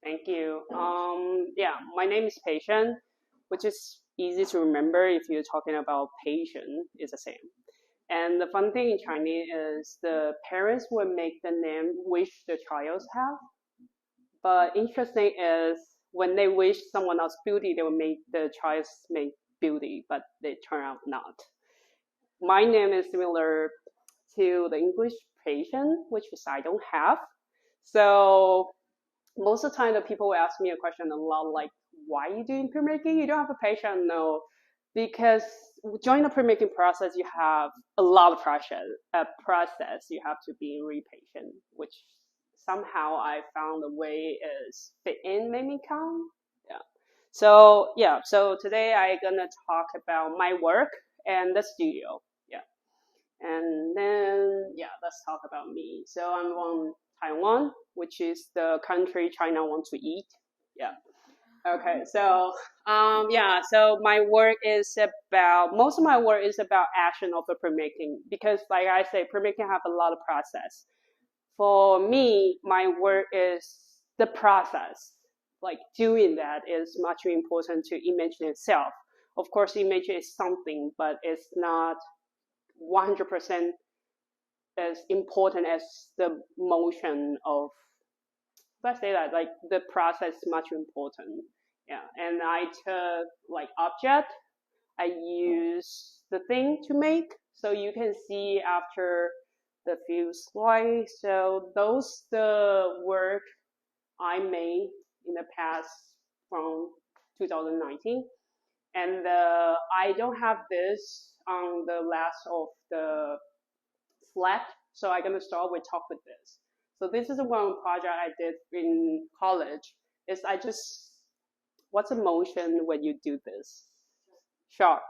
Thank you. Yeah, my name is Pei-Hsuan, which is easy to remember if you're talking about patient, it's the same. And the fun thing in Chinese is the parents will make the name which the child have. But interesting is when they wish someone else beauty, they will make the child's name beauty, but they turn out not. My name is similar to the English patient, which is I don't have. So most of the time the people will ask me a question a lot like, why are you doing printmaking? You don't have a patient? No, because during the printmaking process, you have a lot of process. You have to be really patient, which somehow I found the way is fit in made me count. So today I'm gonna talk about my work and the studio. Yeah. And then let's talk about me. So I'm from Taiwan, which is the country China wants to eat. Yeah. Okay. So my work is about most of my work is about action of the printmaking because, like I say, printmaking have a lot of process. For me, my work is the process. Like doing that is much important to image itself. Of course, image is something, but it's not 100% as important as the motion of, let's say that, like the process is much important. Yeah, and I took like object, I use the thing to make, so you can see after the few slides. So those the work I made in the past from 2019. And I don't have this on the last of the slide, so I'm gonna start with talk with this. So this is one project I did in college. Is I just what's the motion when you do this? Sharp.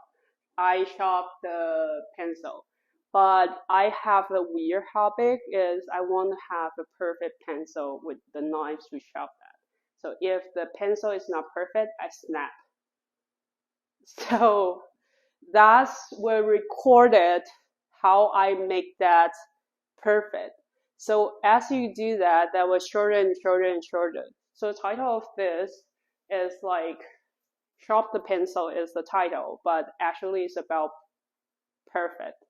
I sharp the pencil, but I have a weird habit is I want to have a perfect pencil with the knives to sharp that. So if the pencil is not perfect, I snap. So that's what recorded how I make that perfect. So as you do that, that was shorter and shorter and shorter. So the title of this is like sharp the pencil is the title, but actually it's about perfect.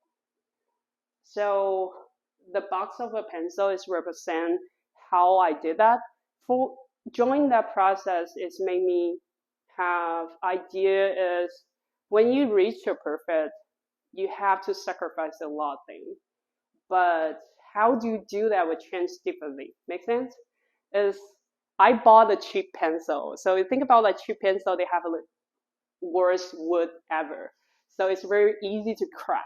So the box of a pencil is represent how I did that. For during that process, it's made me have idea is when you reach your perfect, you have to sacrifice a lot of things. But how do you do that with change differently? Make sense? Is I bought a cheap pencil. So you think about like cheap pencil, they have a worst wood ever. So it's very easy to crack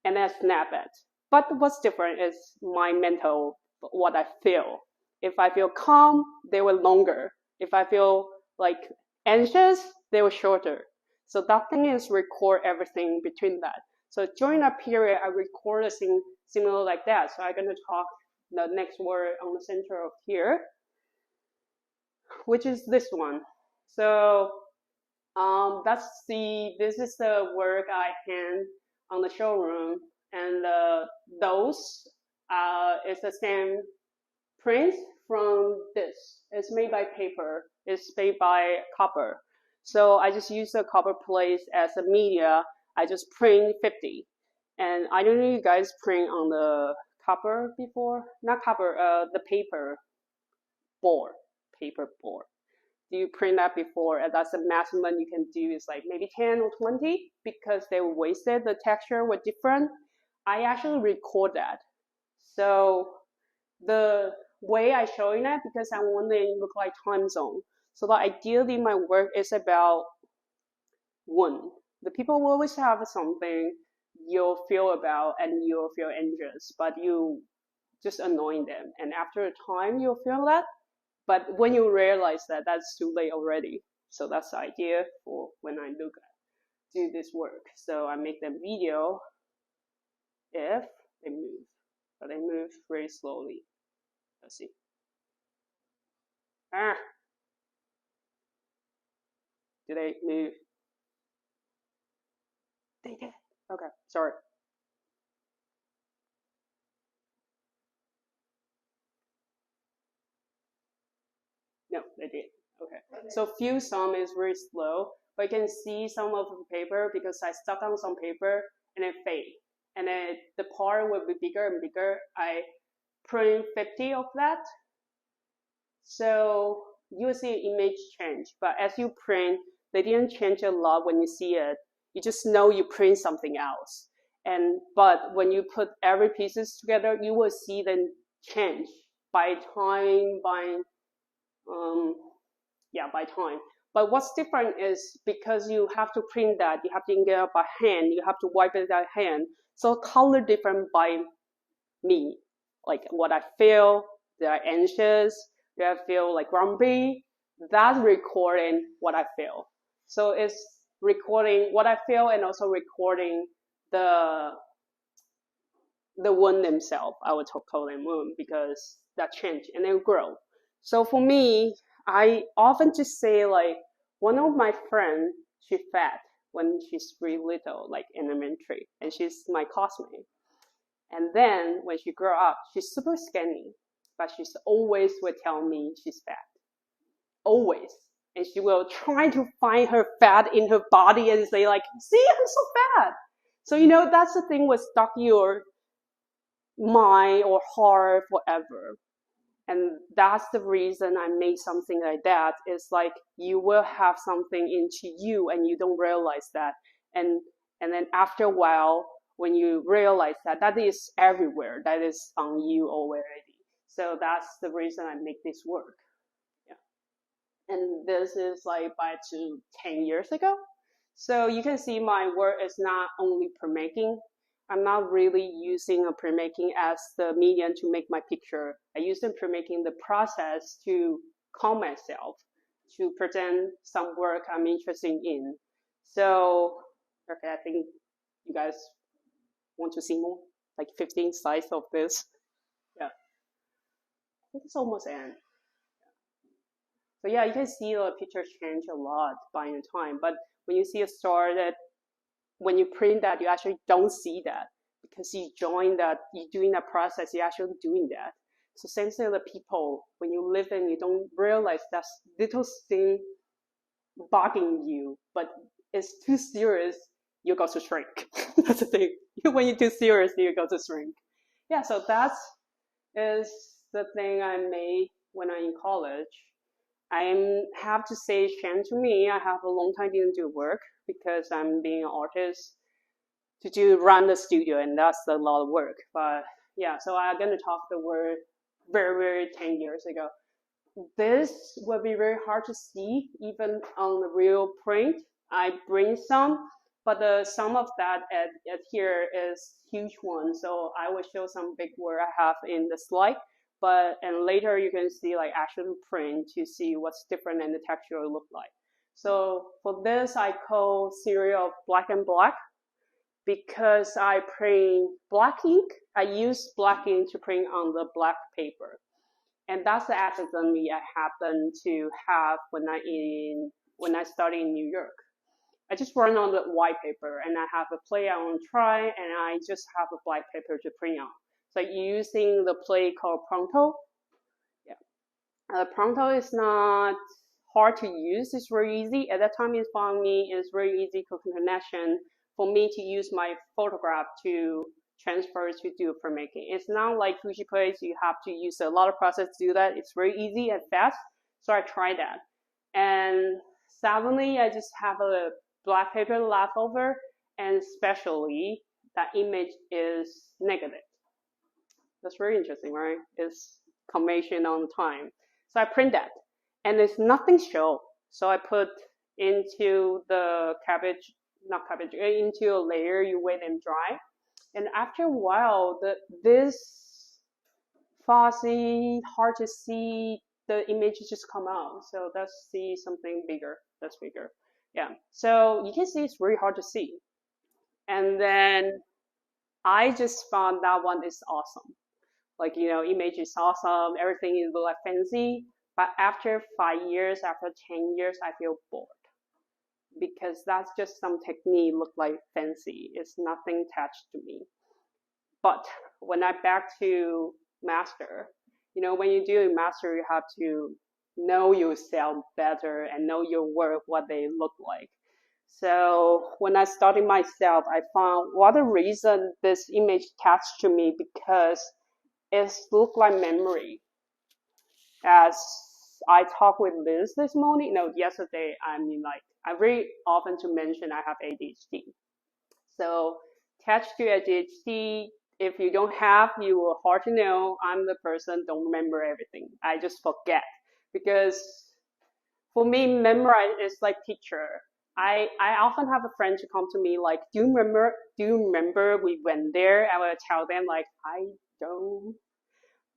and then snap it. But what's different is my mental, what I feel. If I feel calm, they were longer. If I feel like anxious, they were shorter. So that thing is record everything between that. So during that period, I record a thing similar like that. So I'm gonna talk the next word on the center of here, which is this one. So this is the work I hand on the showroom, and those is the same print from this. It's made by paper. It's made by copper. So I just use the copper plate as a media. I just print 50. And I don't know if you guys print on the copper before? Not copper, the paper board. Do you print that before? And that's the maximum you can do is like maybe 10 or 20 because they wasted the texture was different. I actually record that. So the way I showing that because I want it to look like time zone. So that ideally my work is about one. The people will always have something you'll feel about and you'll feel anxious, but you just annoying them. And after a time you'll feel that. But when you realize that, that's too late already. So that's the idea for when I do this work. So I make them video if they move, but they move very slowly. Let's see. Do they move? They did. Okay, sorry. No, they did. Okay. So few some is very slow, but you can see some of the paper because I stuck on some paper and it fade. And then the part will be bigger and bigger. I print 50 of that. So you will see image change. But as you print, they didn't change a lot when you see it. You just know you print something else. But when you put every pieces together, you will see them change by time, by time. But what's different is because you have to print that, you have to ink it up by hand, you have to wipe it by hand. So color different by me, like what I feel, do I anxious, do I feel like grumpy? That's recording what I feel. So it's recording what I feel and also recording the wound themselves. I would call them wound because that change and they grow. So for me, I often just say like one of my friends, she fat when she's really little, like in elementary, and she's my classmate. And then when she grew up, she's super skinny, but she's always would tell me she's fat. Always. And she will try to find her fat in her body and say like, see, I'm so fat. So, that's the thing with stuck your mind or heart forever. And that's the reason I made something like that. It's like you will have something into you and you don't realize that. And then after a while, when you realize that is everywhere, that is on you already. So that's the reason I make this work. Yeah. And this is like back to 10 years ago. So you can see my work is not only printmaking. I'm not really using a printmaking as the medium to make my picture. I use the printmaking the process to calm myself, to present some work I'm interested in. So, okay, I think you guys want to see more, like 15 slides of this. Yeah, I think it's almost end. So yeah, you can see the pictures change a lot by the time. But when you see a star that when you print that, you actually don't see that because you join that, you're doing that process, you're actually doing that. So same thing with people, when you live in, you don't realize that little thing bugging you, but it's too serious, you go to shrink. That's the thing. When you're too serious, you go to shrink. Yeah, so that is the thing I made when I'm in college. I have to say, shame to me, I have a long time didn't do work because I'm being an artist to run the studio, and that's a lot of work. But yeah, so I'm going to talk the word very, very 10 years ago. This will be very hard to see even on the real print. I bring some, but the sum of that at here is huge one. So I will show some big word I have in the slide. And later you can see like actual print to see what's different and the texture will look like. So for this, I call serial of black and black because I print black ink. I use black ink to print on the black paper. And that's the accident I happened to have when I studied in New York. I just run on the white paper and I have a plate I want to try and I just have a black paper to print on. So using the plate called Pronto. Yeah. Pronto is not hard to use. It's very easy. At that time, for me, it's very easy connection for me to use my photograph to transfer to do printmaking. It's not like Fuji Place. You have to use a lot of process to do that. It's very easy and fast. So I tried that. And suddenly, I just have a black paper left over, and especially that image is negative. That's very interesting, right? It's combination on time. So I print that, and there's nothing show. So I put into the into a layer, you wait and dry. And after a while, this fuzzy, hard to see, the image just come out. So let's see something bigger. That's bigger. Yeah. So you can see it's really hard to see. And then I just found that one is awesome. Like, image is awesome. Everything is like fancy. But after 5 years, after 10 years, I feel bored. Because that's just some technique look like fancy. It's nothing attached to me. But when I back to master, when you do master, you have to know yourself better and know your work, what they look like. So when I studied myself, I found what the reason this image attached to me, because it looked like memory. As I talked with Liz this morning, no, yesterday, I mean, like, I very often to mention I have ADHD. So attached to ADHD, if you don't have, you will hard to know. I'm the person don't remember everything. I just forget, because for me, memorize is like picture. I often have a friend to come to me like, do you remember we went there? I will tell them like, I don't.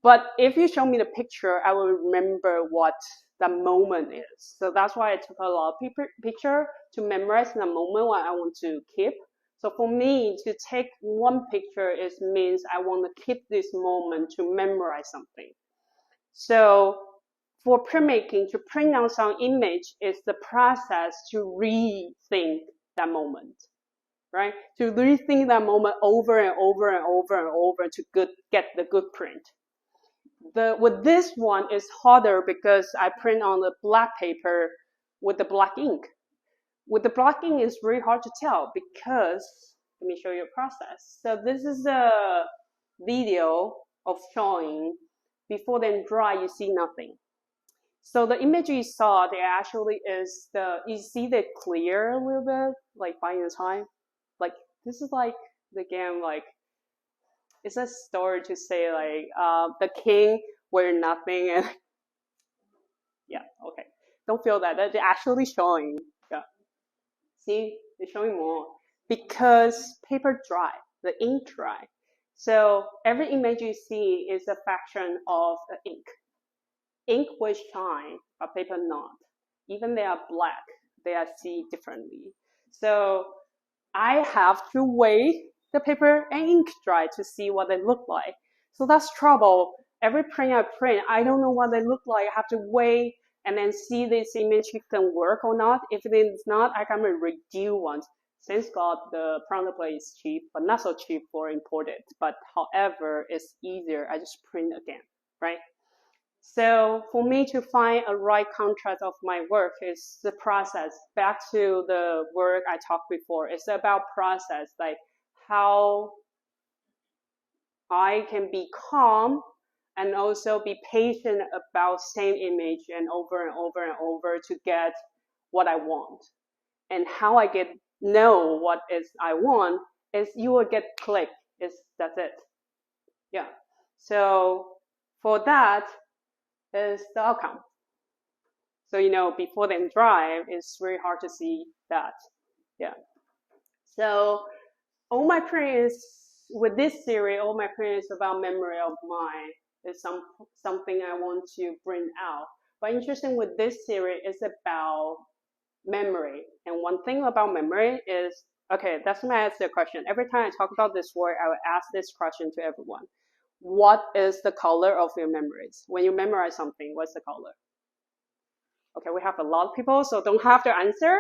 But if you show me the picture, I will remember what the moment is. So that's why I took a lot of picture to memorize the moment what I want to keep. So for me, to take one picture is means I want to keep this moment to memorize something. So for printmaking, to print out some image is the process to rethink that moment, right? To rethink that moment over and over and over and over to get the good print. With this one is harder because I print on the black paper with the black ink. With the black ink, it's really hard to tell because, let me show you a process. So this is a video of showing before then dry, you see nothing. So the image you saw, there actually is you see the clear a little bit, like by the time. Like, this is like the game, like, it's a story to say like, the king wear nothing and, yeah, okay. Don't feel that, they're actually showing, yeah. See, they're showing more because paper dry, the ink dry. So every image you see is a fraction of the ink. Ink will shine, but paper not. Even they are black, they are see differently. So I have to wait the paper and ink dry to see what they look like. So that's trouble. Every print I print, I don't know what they look like. I have to wait and then see this image if it can work or not. If it is not, I can redo ones. Thanks God, the printer plate is cheap, but not so cheap for imported. But however, it's easier. I just print again, right? So for me to find a right contrast of my work is the process. Back to the work I talked before, it's about process, like how I can be calm and also be patient about same image and over and over and over to get what I want. And how I know what is I want is you will get click. That's it. Yeah. So for that is the outcome. So, before then dry, it's very hard to see that. Yeah. So all my prints with this series, all my prints about memory of mine is something I want to bring out. But interesting with this series is about memory. And one thing about memory is, okay, that's when I ask the question. Every time I talk about this word, I will ask this question to everyone. What is the color of your memories? When you memorize something, what's the color? Okay, we have a lot of people, so don't have to answer,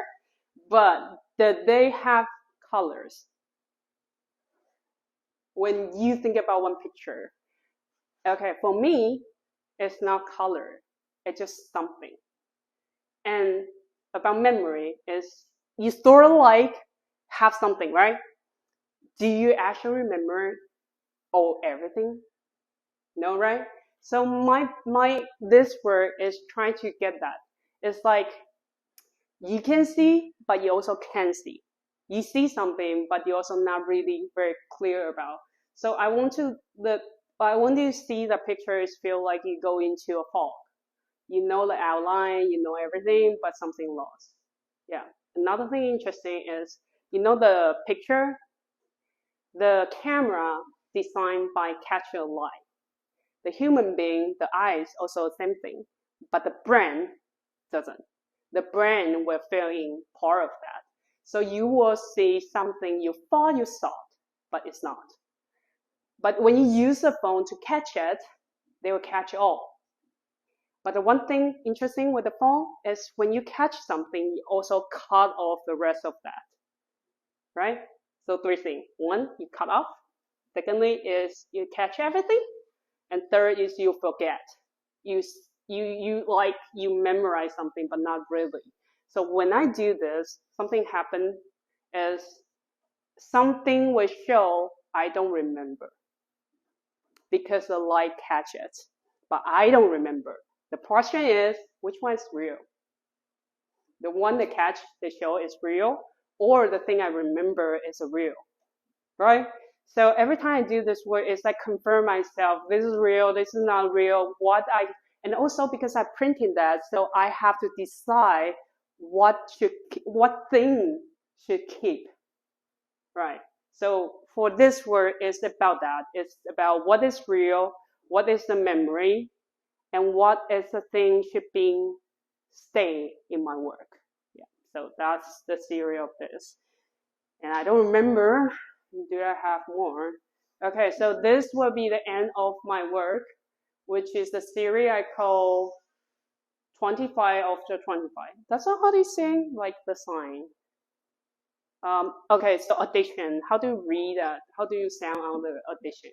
but do they have colors? When you think about one picture, okay, for me, it's not color, it's just something. And about memory is you sort of like have something, right? Do you actually remember everything? No, right? So this word is trying to get that. It's like you can see, but you also can see. You see something, but you're also not really very clear about. So I want you to see the pictures feel like you go into a fog. You know the outline, you know everything, but something lost. Yeah. Another thing interesting is, the picture, the camera designed by catching light. The human being, the eyes, also the same thing, but the brain doesn't. The brain will fill in part of that. So you will see something you thought you saw, but it's not. But when you use the phone to catch it, they will catch all. But the one thing interesting with the phone is when you catch something, you also cut off the rest of that, right? So 3 things. 1, you cut off. Secondly is you catch everything. And third is you forget. You you memorize something, but not really. So when I do this, something happened is something will show I don't remember because the light catch it, but I don't remember. The question is, which one is real? The one that catch the show is real, or the thing I remember is real, right? So every time I do this work, it's like confirm myself. This is real. This is not real. And also because I printed that, so I have to decide what thing should keep, right? So for this work, it's about that. It's about what is real, what is the memory, and what is the thing should be stay in my work. Yeah. So that's the theory of this. And I don't remember. Do I have more? Okay, so this will be the end of my work, which is the theory I call 25 after 25. That's not how they say, like the sign. Okay, so addition. How do you read that? How do you sound on the addition?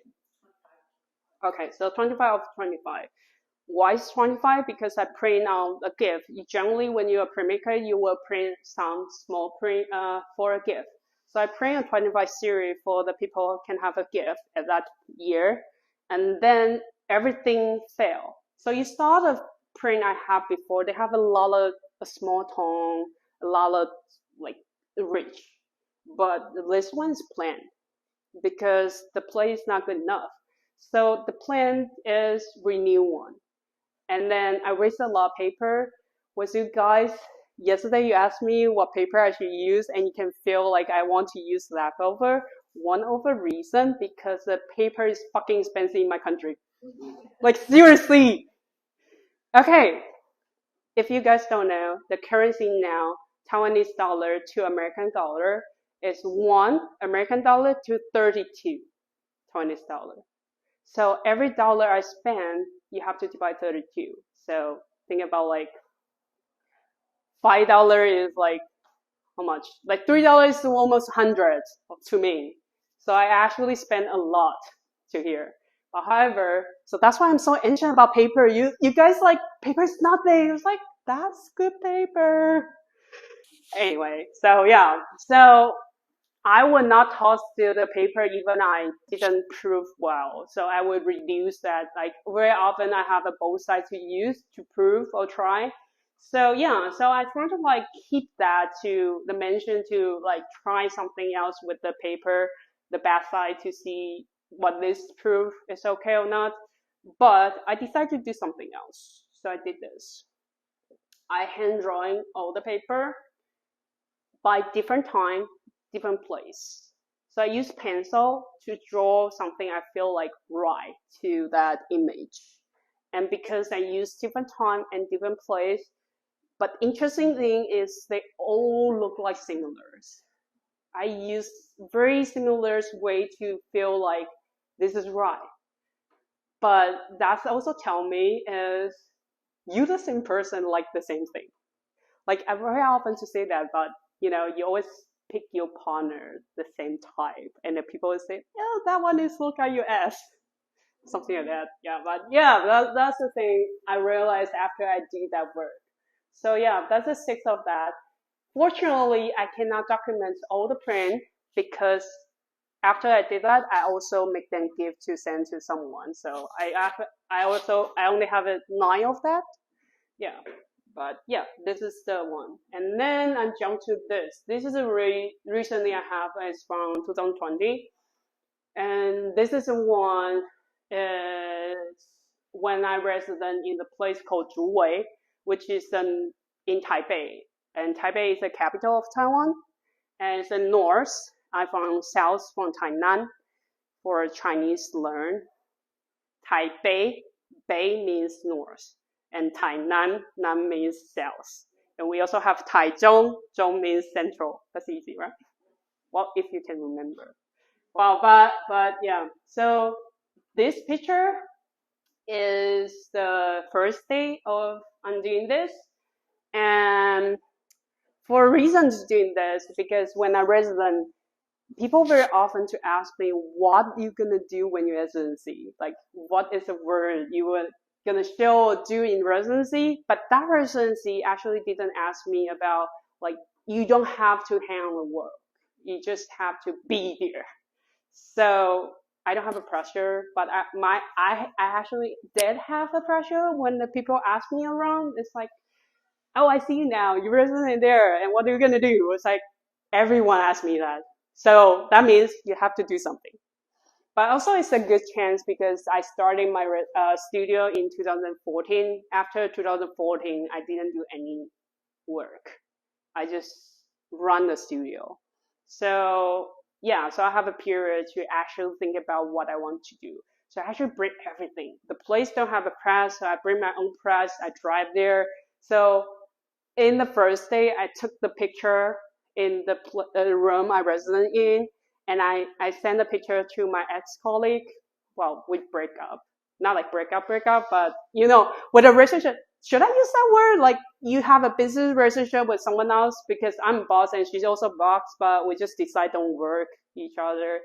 Okay, so 25 of 25. Why is 25? Because I print out a gift. Generally, when you're a printmaker, you will print some small print for a gift. So I print a 25 series for the people can have a gift at that year, and then everything fail. So you start a print I have before. They have a lot of a small tone, a lot of like rich, but this one is plain because the play is not good enough. So the plan is renew one. And then I wasted a lot of paper with you guys. Yesterday you asked me what paper I should use, and you can feel like I want to use leftover. One of the reason because the paper is fucking expensive in my country. Like seriously. Okay. If you guys don't know, the currency now, Taiwanese dollar to American dollar, is 1 American dollar to 32 Taiwanese dollar. So every dollar I spend, you have to divide 32. So think about like $5 is like how much? Like $3 is almost 100 to me. So I actually spend a lot to here. But however, so that's why I'm so anxious about paper. You guys like paper is nothing. It's like that's good paper. Anyway, so yeah, so I would not toss to the paper even I didn't prove well. So I would reduce that. Like very often I have a both sides to use to prove or try. So yeah, so I try to like keep that to the mention to like try something else with the paper, the bad side to see what this proof is okay or not. But I decided to do something else. So I did this. I hand drawing all the paper by different time, different place. So I use pencil to draw something I feel like right to that image. And because I use different time and different place, but interesting thing is they all look like similars. I use very similar way to feel like this is right. But that's also tell me is you the same person like the same thing. Like I very often to say that, but you know, you always pick your partner the same type, and then people will say, "Oh, that one is look at your ass," something like that. Yeah, but yeah, that's the thing I realized after I did that work. So yeah, that's the six of that. Fortunately, I cannot document all the print because after I did that, I also make them give to send to someone. So I only have 9 of that. Yeah. But yeah, this is the one. And then I jump to this. This is a recently I have, it's from 2020. And this is the one is when I resident in the place called Zhuwei, which is in Taipei. And Taipei is the capital of Taiwan. And it's the north. I'm from south, from Tainan, for Chinese learn. Taipei, Bei means north. And Tainan, Nan means south. And we also have Taichung, Zhong means central. That's easy, right? Well, if you can remember. Well, but yeah. So this picture is the first day of I'm doing this. And for reasons doing this, because when I resident, people very often to ask me, what you gonna do when you residency? Like, what is the word you would gonna show or do in residency, but that residency actually didn't ask me about like you don't have to handle the work, you just have to be here. So I don't have a pressure, but I actually did have a pressure when the people ask me around. It's like, oh, I see you now. You're resident there, and what are you gonna do? It's like everyone asks me that, so that means you have to do something. But also, it's a good chance because I started my studio in 2014. After 2014, I didn't do any work. I just run the studio. So yeah, so I have a period to actually think about what I want to do. So I actually bring everything. The place don't have a press, so I bring my own press. I drive there. So in the first day, I took the picture in the room I resident in, and I sent a picture to my ex-colleague. Well, we break up. Not like break up, but with a relationship. Should I use that word? Like you have a business relationship with someone else because I'm boss and she's also boss, but we just decide don't work each other.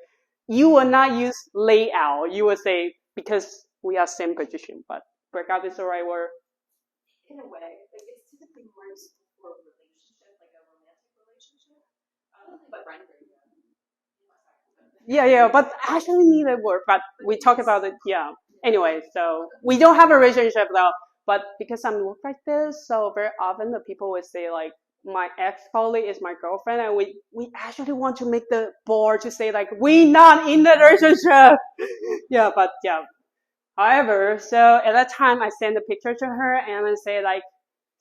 You will not use layout. You will say because we are same position, but break up is the right word. In a way, like it's typically more useful for a relationship, like a romantic relationship. But right. Yeah, but actually need a word, but we talk about it, yeah. Anyway, so we don't have a relationship though, but because I'm look like this, so very often the people will say like, my ex-colleague is my girlfriend, and we actually want to make the board to say like, we not in the relationship. Yeah, but yeah. However, so at that time I send a picture to her and I say like,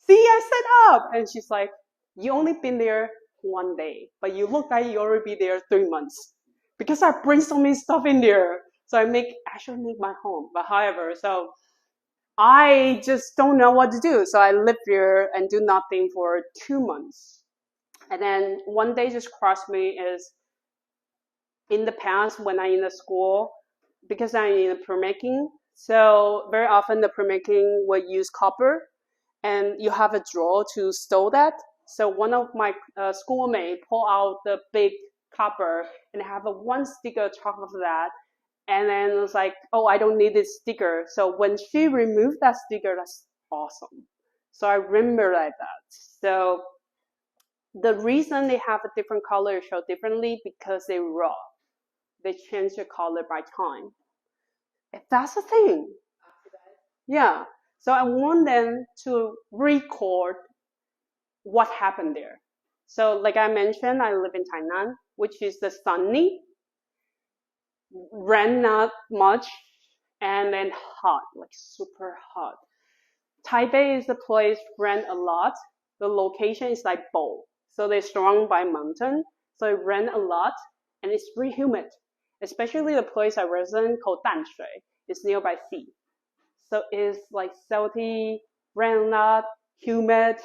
see, I set up. And she's like, you only been there 1 day, but you look like you already be there 3 months. Because I bring so many stuff in there. So I actually make my home. But however, so I just don't know what to do. So I live here and do nothing for 2 months. And then one day just crossed me is in the past when I'm in the school, because I'm in the printmaking, so very often the printmaking will use copper and you have a drawer to store that. So one of my schoolmates pull out the big copper and have a one sticker top of that. And then it was like, oh, I don't need this sticker. So when she removed that sticker, that's awesome. So I remember like that. So the reason they have a different color show differently because they raw. They change the color by time. That's the thing. Yeah. So I want them to record what happened there. So like I mentioned, I live in Tainan, which is the sunny, rain not much, and then hot, like super hot. Taipei is the place rain a lot. The location is like bowl. So they're surrounded by mountain. So it rain a lot and it's very humid. Especially the place I resident called Danshui. It's nearby sea. So it's like salty, rain a lot, humid,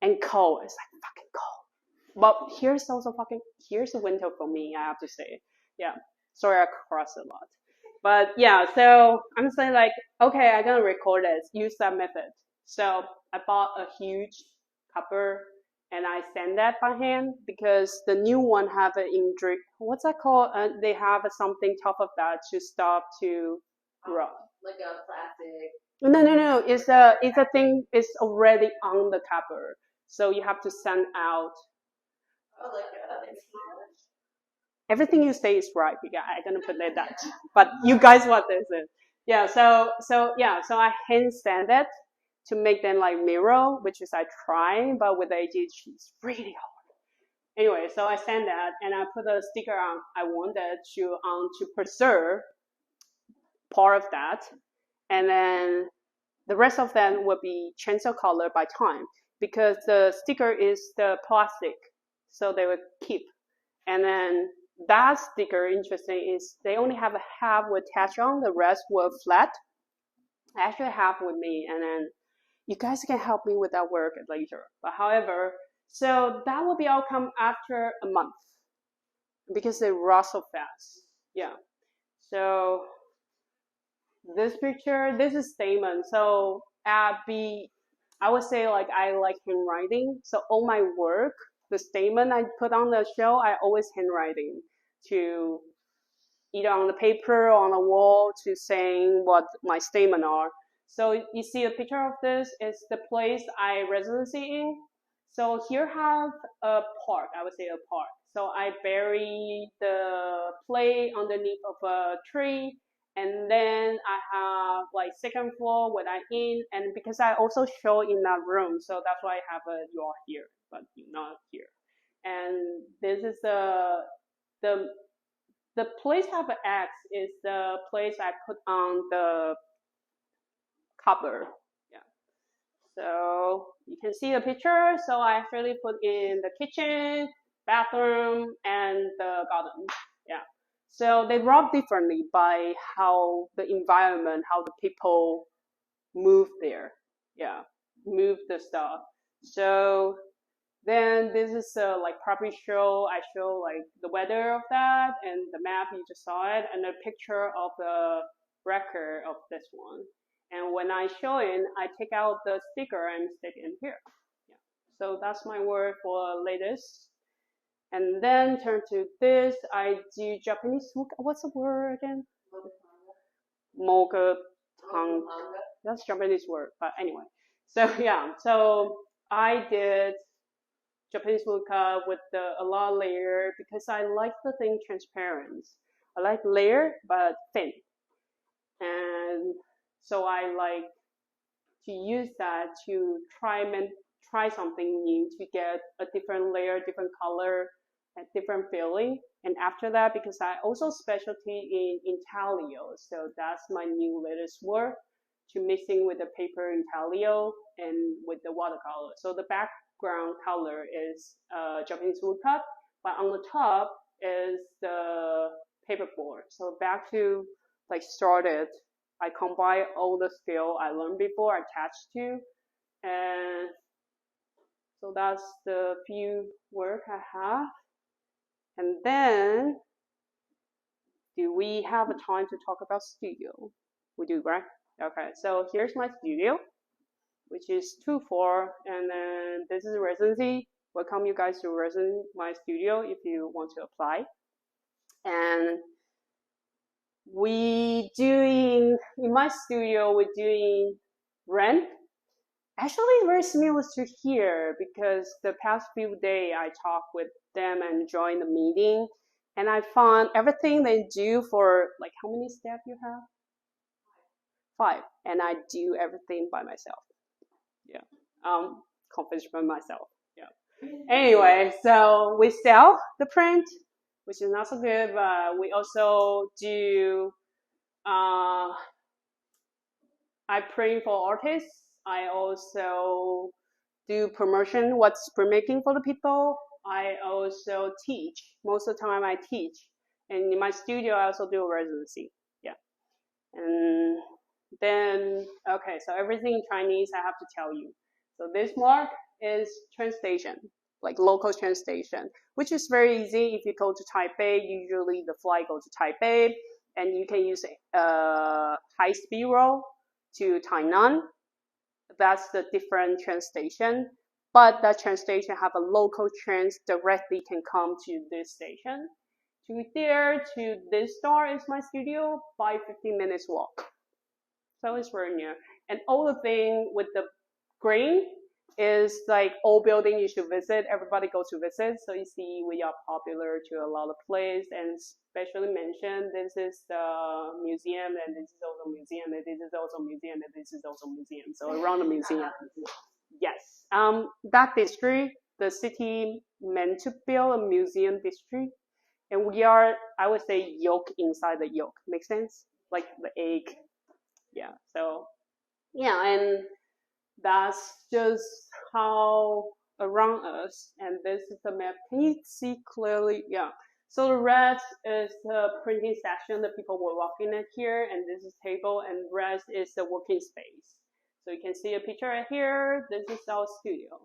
and cold. It's like fucking cold. But here's the winter for me, I have to say. Yeah. Sorry I cross a lot. But yeah, so I'm saying like, okay, I'm gonna record this, use that method. So I bought a huge copper and I sand that by hand because the new one have an indrik. What's that called? They have something top of that to stop to grow. Like a plastic. No. It's a thing. It's already on the copper, so you have to send out. Oh, like everything you say is right. Yeah, I'm gonna put that. But you guys, what is it? Yeah. So I hand sand it to make them like mirror, which is I try, but with AG it's really hard. Anyway, so I send that and I put a sticker on. I wanted to preserve part of that, and then the rest of them will be change of color by time because the sticker is the plastic, so they will keep. And then that sticker, interesting, is they only have a half with attach on, the rest were flat. I actually have with me, and then you guys can help me with that work later. But however, so that will be outcome after a month because they rust so fast. Yeah. So this picture, this is statement. So I would say like I like handwriting. So all my work, the statement I put on the show, I always handwriting to either on the paper or on the wall to saying what my statement are. So you see a picture of this is the place I residency in. So here have a park, I would say a park. So I bury the plate underneath of a tree, and then I have like second floor when I in, and because I also show in that room, so that's why I have a you are here, but you're not here. And this is the place have an X is the place I put on the cover. Yeah. So you can see the picture. So I actually put in the kitchen, bathroom, and the garden. Yeah. So they rob differently by how the environment, how the people move there. Yeah. Move the stuff. So then this is like property show. I show like the weather of that and the map you just saw it and a picture of the record of this one. And when I show it, I take out the sticker and stick in here. Yeah. So that's my word for latest. And then turn to this. I do Japanese. What's the word again? Mogatanga. That's Japanese word, but anyway. So yeah. So I did Japanese woodcut with a lot of layer because I like the thing transparent. I like layer but thin, and so I like to use that to try something new to get a different layer, different color, and different feeling. And after that, because I also specialty in intaglio, so that's my new latest work to mixing with the paper intaglio and with the watercolor. So the background color is Japanese woodcut, but on the top is the paperboard. So back to like started, I combine all the skill I learned before attached to, and so that's the few work I have. And then, do we have a time to talk about studio? We do, right? Okay, so here's my studio, which is 2-4, and then this is residency. Welcome you guys to my studio if you want to apply. And in my studio, we're doing rent. Actually, very similar to here because the past few days I talked with them and joined the meeting, and I found everything they do for like how many staff you have? 5, and I do everything by myself. Yeah, confident by myself. Yeah. Anyway, so we sell the print, which is not so good, but we also do. I print for artists. I also do promotion, what's printmaking for the people. I also teach. Most of the time I teach. And in my studio, I also do a residency. Yeah. And then, okay, so everything in Chinese I have to tell you. So this mark is train station, like local train station, which is very easy. If you go to Taipei, usually the flight goes to Taipei, and you can use high-speed rail to Tainan. That's the different train station. But that train station have a local trains directly can come to this station. To there to this store is my studio by 15 minutes walk. So it's very near. And all the thing with the green is like all building you should visit. Everybody goes to visit. So you see we are popular to a lot of places, and especially mentioned this is the museum, and this is also museum, and this is also museum, and this is also museum. So around the museum. Yes. That district, the city meant to build a museum district, and we are, I would say, yolk inside the yolk. Make sense? Like the egg. Yeah. So yeah, and that's just how around us. And this is the map. Can you see clearly? Yeah. So the red is the printing section that people were walking in here, and this is table, and red is the working space. So you can see a picture right here. This is our studio.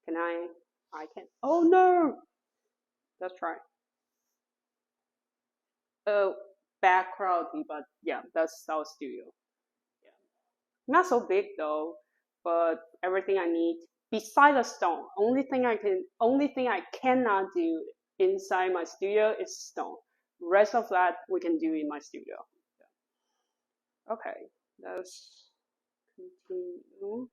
Can I can. Oh no! Let's try. Back quality, but yeah, that's our studio. Not so big though, but everything I need beside the stone. Only thing I cannot do inside my studio is stone. Rest of that we can do in my studio. Okay, Let's continue.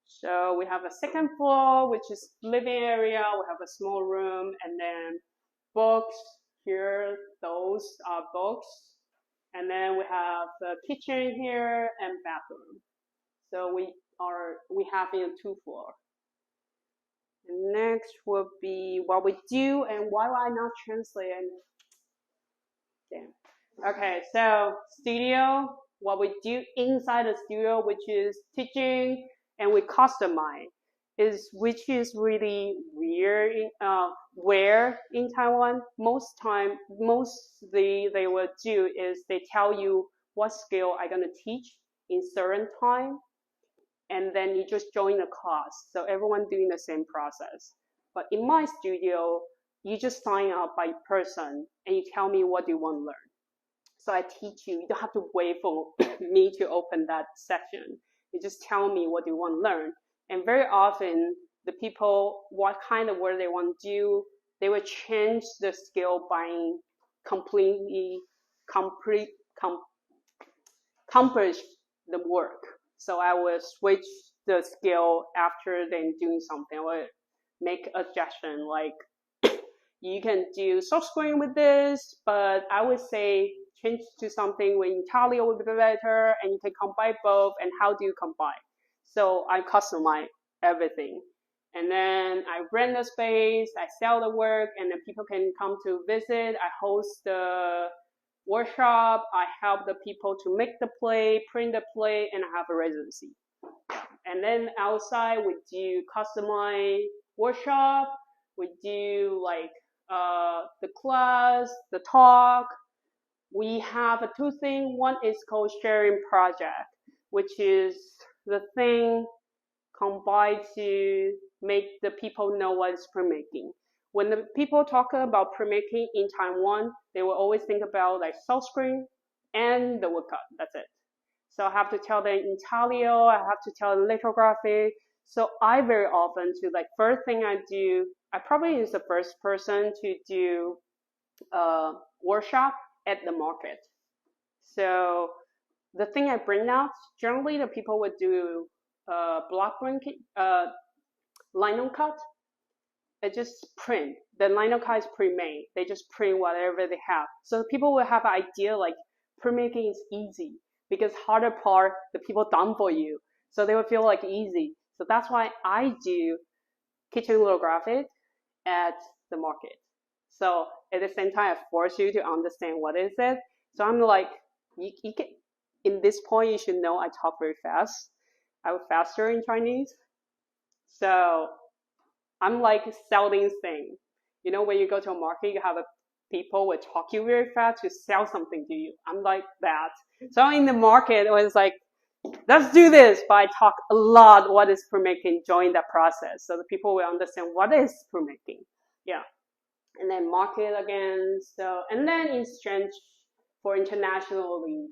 So we have a second floor, which is living area. We have a small room, and then books here. Those are books, and then we have the kitchen here and bathroom. So we have in a 2-floor. And next will be what we do and why I not translate. Damn. Okay, so studio, what we do inside the studio, which is teaching, and we customize, which is really weird. Where in Taiwan, mostly they will do is they tell you what skill I'm gonna teach in certain time, and then you just join the class. So everyone doing the same process. But in my studio, you just sign up by person and you tell me what you want to learn. So I teach you. You don't have to wait for me to open that section. You just tell me what you want to learn. And very often, the people, what kind of work they want to do, they will change the skill by completely accomplish the work. So I will switch the skill after then doing something. I will make a suggestion like, you can do soft screen with this, but I would say change to something with Italia would be better, and you can combine both, and how do you combine? So I customize everything. And then I rent the space, I sell the work, and then people can come to visit. I host the workshop, I help the people to make the play, print the play, and I have a residency. And then outside we do customized workshop, we do like the class, the talk. We have two things. One is called sharing project, which is the thing combined to make the people know what is printmaking. When the people talk about printmaking in Taiwan, they will always think about like soft screen and the woodcut. That's it. So I have to tell them intaglio, I have to tell them lithography. So I very often do like first thing I do, I probably is the first person to do a workshop at the market. So the thing I bring out, generally the people would do block printing, lino cut. They just print. The lino cut is pre-made. They just print whatever they have. So people will have an idea like printmaking is easy because harder part the people done for you. So they will feel like easy. So that's why I do kitchen lithography at the market. So at the same time, I force you to understand what is it. So I'm like, you can, in this point, you should know I talk very fast. I'm faster in Chinese. So I'm like selling things. You know, when you go to a market, you have people will talk you very fast to sell something to you. I'm like that. So in the market, it was like, let's do this. But I talk a lot what is printmaking, join that process. So the people will understand what is printmaking. Yeah. And then market again. So, and then in exchange for internationally,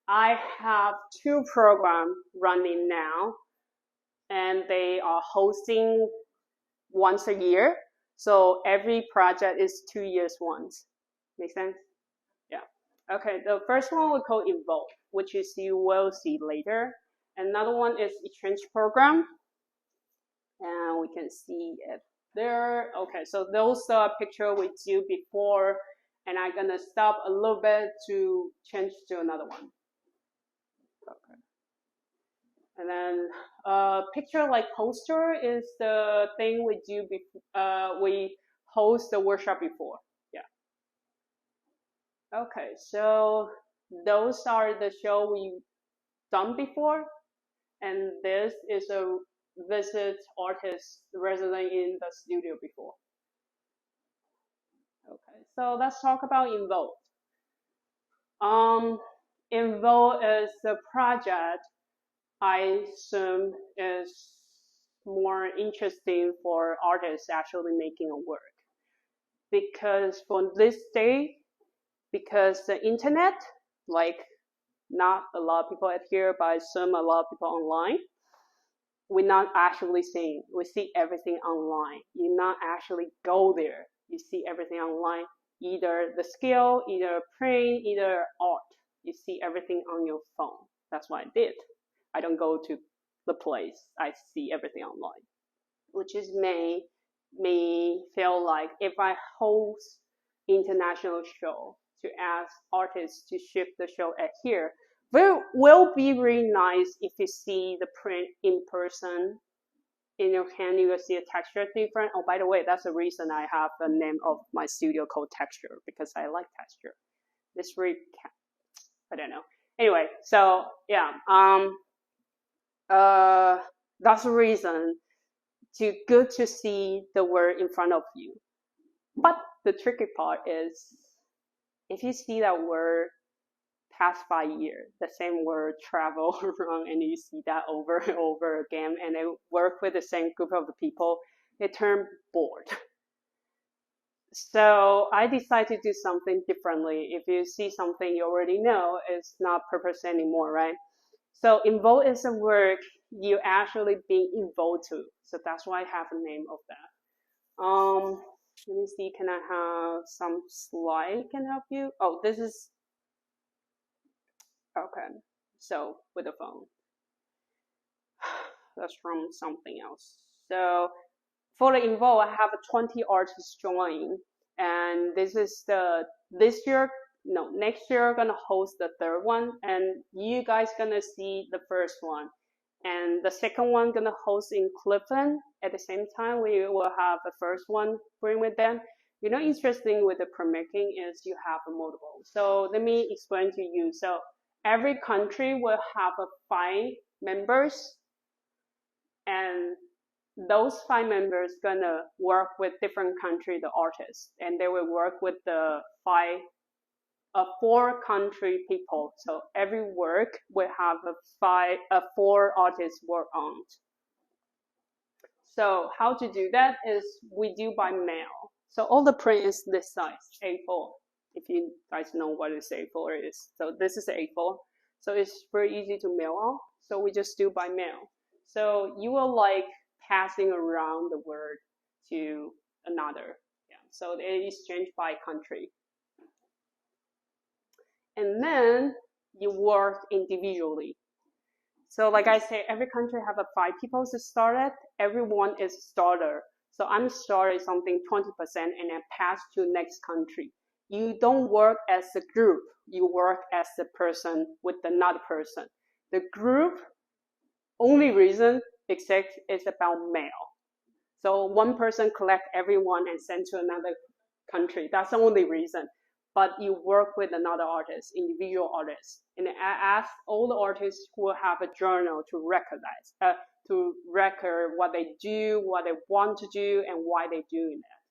I have 2 programs running now, and they are hosting once a year. So every project is 2 years once. Make sense? Yeah. Okay, the first one we call Invoke, which is you will see later. Another one is exchange program. And we can see it there. Okay, so those are picture we do before, and I'm gonna stop a little bit to change to another one. Okay. And then picture like poster is the thing we do before, we host the workshop before. Yeah. Okay, so those are the show we done before, and this is a visit artist resident in the studio before. Okay, so let's talk about Invoke. Invoke is a project I assume is more interesting for artists actually making a work. Because for this day, because the internet, like not a lot of people at here, but I assume a lot of people online, we're not actually seeing. We see everything online. You not actually go there. You see everything online, either the skill, either print, either art. You see everything on your phone. That's what I did. I don't go to the place. I see everything online, which is made me feel like if I host international show to ask artists to ship the show at here, will be really nice if you see the print in person. In your hand, you will see a texture different. Oh, by the way, that's the reason I have the name of my studio called Texture, because I like texture. This really, I don't know. Anyway, so yeah, that's the reason good to see the word in front of you. But the tricky part is if you see that word past 5 years, the same word travel around and you see that over and over again and they work with the same group of people, they turn bored. So I decided to do something differently. If you see something you already know, it's not purpose anymore, right? So involved is a word you actually being involved to. So that's why I have a name of that. Let me see, can I have some slide can help you? Oh, this is, okay. So with the phone. That's from something else. So for the involved, I have 20 artists join. And this is next year gonna host the third one, and you guys gonna see the first one, and the second one gonna host in Cleveland. At the same time, we will have the first one bring with them. You know, interesting with the printmaking is you have a multiple. So let me explain to you. So every country will have 5 members, and those 5 members gonna work with different country, the artists, and they will work with the 4 country people. So every work will have 4 artists work on. So how to do that is we do by mail. So all the print is this size, A4. If you guys know what is A4 is. So this is A4. So it's very easy to mail out. So we just do by mail. So you will like passing around the word to another. Yeah. So they exchange by country. And then you work individually. So like I say, every country have 5 people to start it. Everyone is a starter. So I'm starting something 20% and then pass to next country. You don't work as a group. You work as a person with another person. The group, only reason except is about mail. So one person collect everyone and send to another country. That's the only reason. But you work with another artist, individual artist. And I ask all the artists who have a journal to record what they do, what they want to do, and why they're doing that.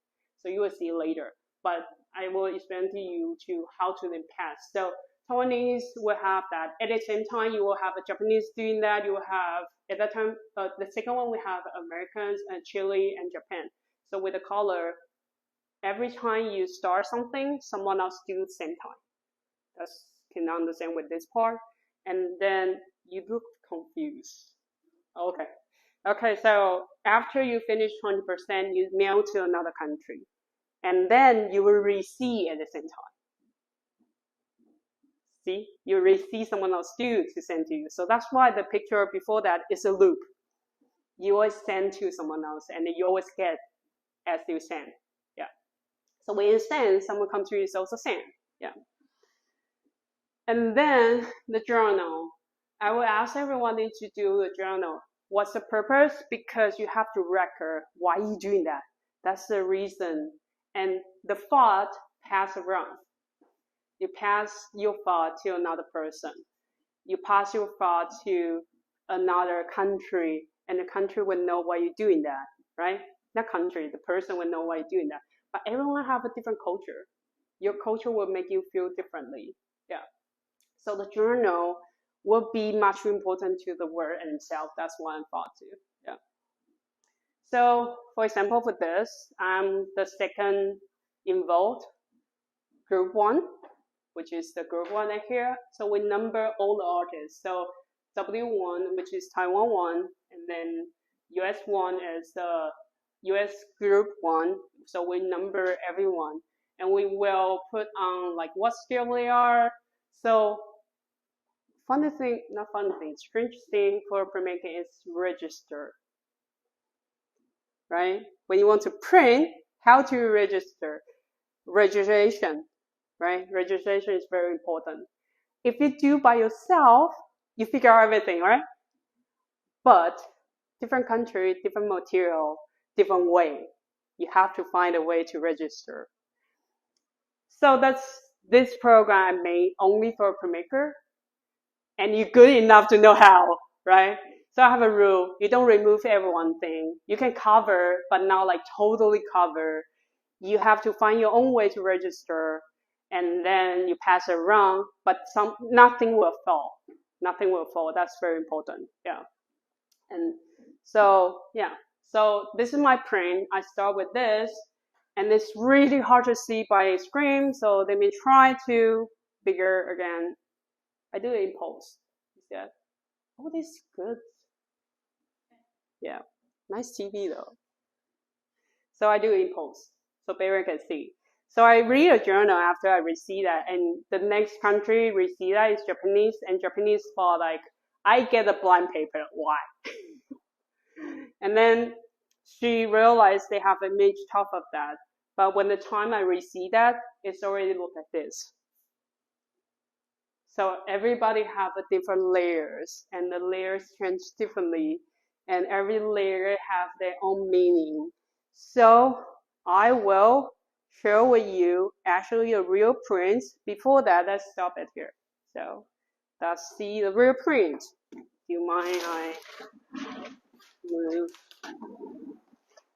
So you will see later. But I will explain to you to how to then pass. So Taiwanese will have that. At the same time, you will have a Japanese doing that. You will have, at that time, the second one, we have Americans and Chile and Japan. So with the color, every time you start something, someone else do the same time. That's can understand with this part. And then you look confused. Okay. Okay, so after you finish 20%, you mail to another country. And then you will receive at the same time. See, you receive someone else do to send to you. So that's why the picture before that is a loop. You always send to someone else, and you always get as you send. Yeah. So when you send, someone comes to you is also send. Yeah. And then the journal. I will ask everyone to do the journal. What's the purpose? Because you have to record why you're doing that. That's the reason. And the thought pass around. You pass your thought to another person. You pass your thought to another country, and the country will know why you're doing that, right? Not country, the person will know why you're doing that. But everyone have a different culture. Your culture will make you feel differently. Yeah. So the journal will be much important to the word itself. That's what I thought too. Yeah. So for example, for this, I'm the second involved, group 1, which is the group 1 here. So we number all the artists. So W1, which is Taiwan 1, and then US 1 is the US group 1. So we number everyone, and we will put on like what skill they are. So funny thing, not funny thing, strange thing for printmaking is register, right? When you want to print, how to register? Registration, right? Registration is very important. If you do by yourself, you figure out everything, right? But different country, different material, different way. You have to find a way to register. So that's this program I made only for a printmaker, and you're good enough to know how, right? So I have a rule. You don't remove every one thing. You can cover, but not like totally cover. You have to find your own way to register, and then you pass it around, but nothing will fall. Nothing will fall. That's very important. Yeah. And so, yeah. So this is my print. I start with this, and it's really hard to see by screen, so let me try to bigger again. I do it in post. Yeah. Oh, this is good. Yeah. Nice TV though. So I do it in post, so everyone can see. So I read a journal after I receive that, and the next country receive that is Japanese, and Japanese thought like, I get a blank paper, why? And then she realized they have an image top of that, but when the time I receive that, it's already look like this. So everybody have a different layers, and the layers change differently, and every layer have their own meaning. So I will share with you actually a real print. Before that, let's stop it here. So let's see the real print. Do you mind I move?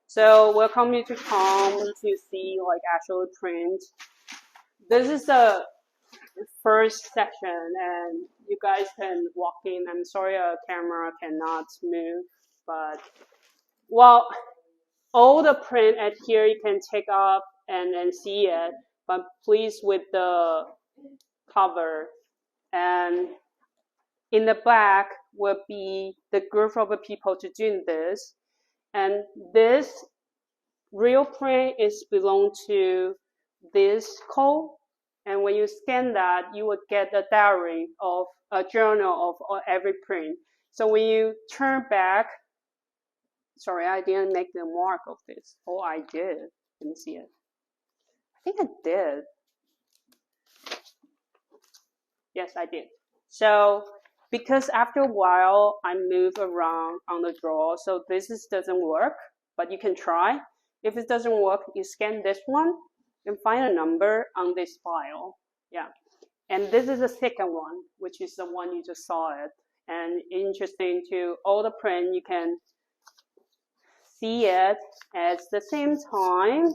So welcome you to come to see like actual print. This is the first section, and you guys can walk in. I'm sorry a camera cannot move, but well, all the print at here you can take up and see it, but please with the cover. And in the back will be the group of people to do this, and this real print is belong to this code. And when you scan that, you will get a diary of a journal of every print. So when you turn back, sorry, I didn't make the mark of this. Oh, I did. Let me see it. I think I did. Yes, I did. So because after a while, I move around on the drawer, so this doesn't work, but you can try. If it doesn't work, you scan this one and find a number on this file. Yeah. And this is the second one, which is the one you just saw it. And interesting to all the print, you can see it at the same time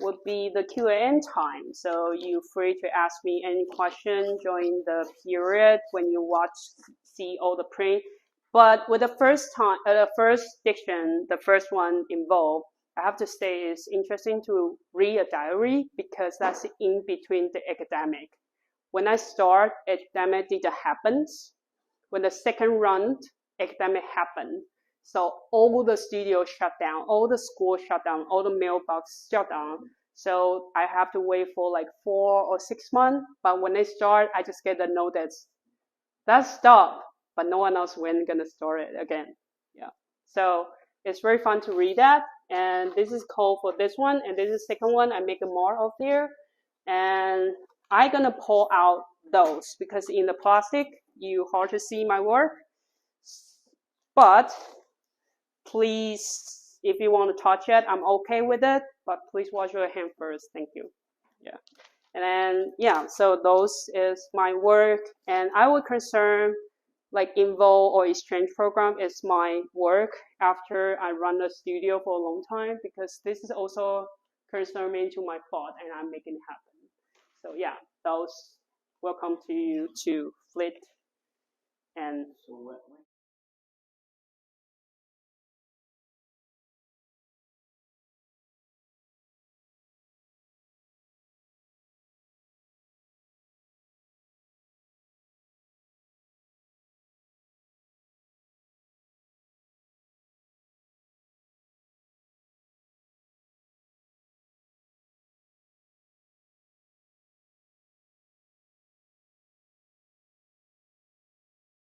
would be the Q&A time. So you're free to ask me any question during the period when you see all the print. But with the first diction, the first one involved, I have to say it's interesting to read a diary because that's in between the academic. When I start, academic didn't happen. When the second round, academic happened. So all the studios shut down, all the schools shut down, all the mailbox shut down. So I have to wait for like 4 or 6 months. But when they start, I just get the note that's stopped, but no one else when gonna start it again. Yeah. So it's very fun to read that. And this is code for this one, and this is the second one. I make more of here, and I'm gonna pull out those because in the plastic you hard to see my work. But please, if you want to touch it, I'm okay with it. But please wash your hand first. Thank you. Yeah. And then yeah, so those is my work, and I would concern like Involve or exchange program is my work after I run the studio for a long time because this is also concerning to my thought and I'm making it happen. So yeah, those welcome to you to Flit and so when